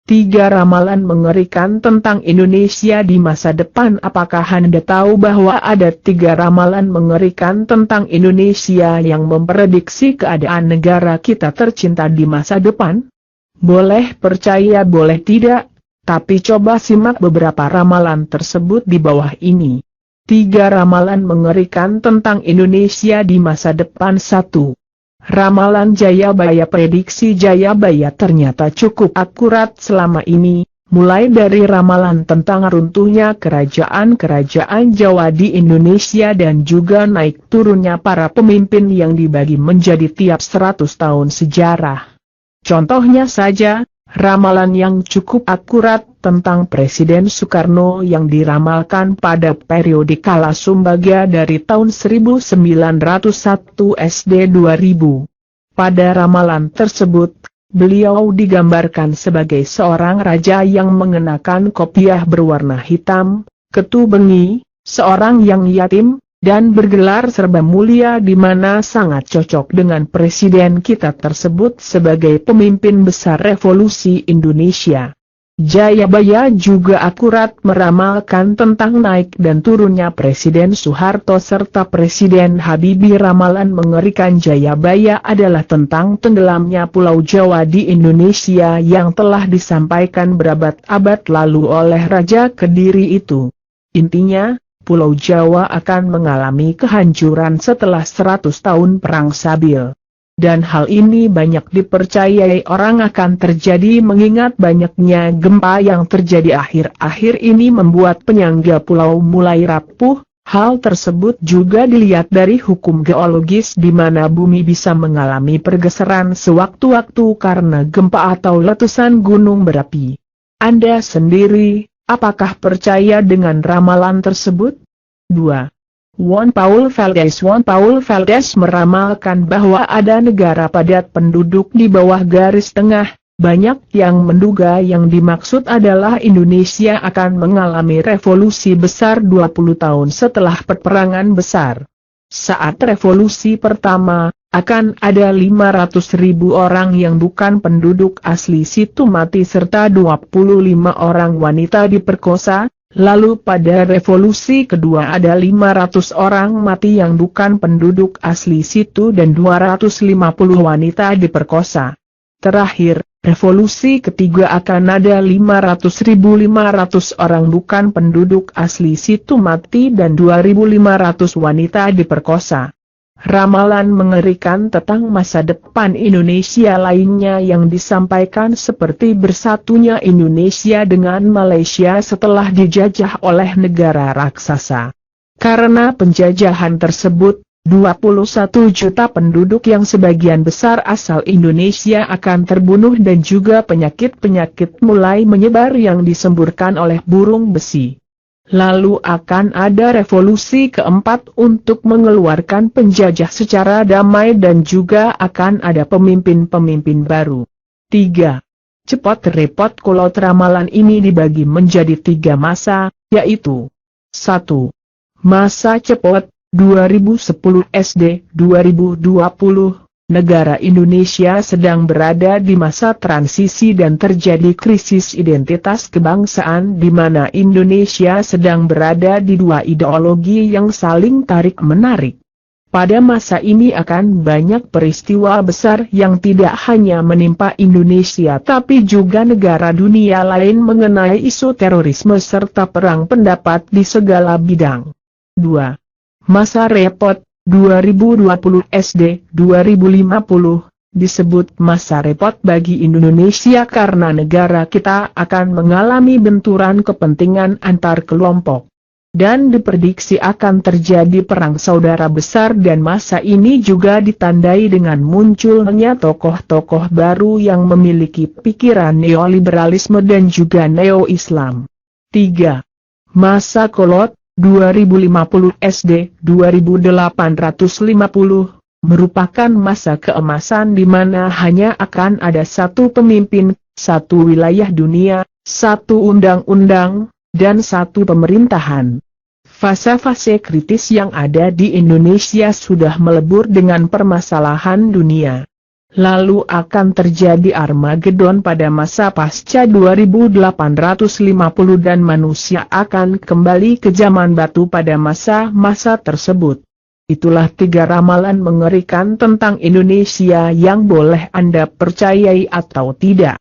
3 ramalan mengerikan tentang Indonesia di masa depan. Apakah Anda tahu bahwa ada 3 ramalan mengerikan tentang Indonesia yang memprediksi keadaan negara kita tercinta di masa depan? Boleh percaya boleh tidak, tapi coba simak beberapa ramalan tersebut di bawah ini. 3 ramalan mengerikan tentang Indonesia di masa depan. 1. Ramalan Jayabaya. Prediksi Jayabaya ternyata cukup akurat selama ini, mulai dari ramalan tentang runtuhnya kerajaan-kerajaan Jawa di Indonesia dan juga naik turunnya para pemimpin yang dibagi menjadi tiap 100 tahun sejarah. Contohnya saja, ramalan yang cukup akurat tentang Presiden Soekarno yang diramalkan pada periode kala Sumbaga dari tahun 1901 SD 2000. Pada ramalan tersebut, beliau digambarkan sebagai seorang raja yang mengenakan kopiah berwarna hitam, ketubengi, seorang yang yatim, dan bergelar serba mulia di mana sangat cocok dengan presiden kita tersebut sebagai pemimpin besar revolusi Indonesia. Jayabaya juga akurat meramalkan tentang naik dan turunnya Presiden Soeharto serta Presiden Habibie. Ramalan mengerikan Jayabaya adalah tentang tenggelamnya Pulau Jawa di Indonesia yang telah disampaikan berabad-abad lalu oleh Raja Kediri itu. Intinya, Pulau Jawa akan mengalami kehancuran setelah 100 tahun Perang Sabil. Dan hal ini banyak dipercayai orang akan terjadi mengingat banyaknya gempa yang terjadi akhir-akhir ini membuat penyangga pulau mulai rapuh. Hal tersebut juga dilihat dari hukum geologis di mana bumi bisa mengalami pergeseran sewaktu-waktu karena gempa atau letusan gunung berapi. Anda sendiri, apakah percaya dengan ramalan tersebut? 2. Juan Paul Valdez meramalkan bahwa ada negara padat penduduk di bawah garis tengah. Banyak yang menduga yang dimaksud adalah Indonesia akan mengalami revolusi besar 20 tahun setelah peperangan besar. Saat revolusi pertama, akan ada 500.000 orang yang bukan penduduk asli situ mati serta 25 orang wanita diperkosa. Lalu pada revolusi kedua ada 500 orang mati yang bukan penduduk asli situ dan 250 wanita diperkosa. Terakhir, revolusi ketiga akan ada 500.500 orang bukan penduduk asli situ mati dan 2.500 wanita diperkosa. Ramalan mengerikan tentang masa depan Indonesia lainnya yang disampaikan seperti bersatunya Indonesia dengan Malaysia setelah dijajah oleh negara raksasa. Karena penjajahan tersebut, 21 juta penduduk yang sebagian besar asal Indonesia akan terbunuh dan juga penyakit-penyakit mulai menyebar yang disemburkan oleh burung besi. Lalu akan ada revolusi keempat untuk mengeluarkan penjajah secara damai dan juga akan ada pemimpin-pemimpin baru. 3. Cepat repot kolot. Ramalan ini dibagi menjadi 3 masa, yaitu 1. Masa cepat, 2010 SD 2020. Negara Indonesia sedang berada di masa transisi dan terjadi krisis identitas kebangsaan di mana Indonesia sedang berada di 2 ideologi yang saling tarik-menarik. Pada masa ini akan banyak peristiwa besar yang tidak hanya menimpa Indonesia tapi juga negara dunia lain mengenai isu terorisme serta perang pendapat di segala bidang. 2. Masa repot, 2020 SD 2050, disebut masa repot bagi Indonesia karena negara kita akan mengalami benturan kepentingan antar kelompok. Dan diprediksi akan terjadi perang saudara besar dan masa ini juga ditandai dengan munculnya tokoh-tokoh baru yang memiliki pikiran neoliberalisme dan juga neo-Islam. 3. Masa kolot, 2050 SD 2850, merupakan masa keemasan di mana hanya akan ada satu pemimpin, satu wilayah dunia, satu undang-undang, dan satu pemerintahan. Fase-fase kritis yang ada di Indonesia sudah melebur dengan permasalahan dunia. lalu akan terjadi Armageddon pada masa pasca 2850 dan manusia akan kembali ke zaman batu pada masa-masa tersebut. Itulah 3 ramalan mengerikan tentang Indonesia yang boleh Anda percayai atau tidak.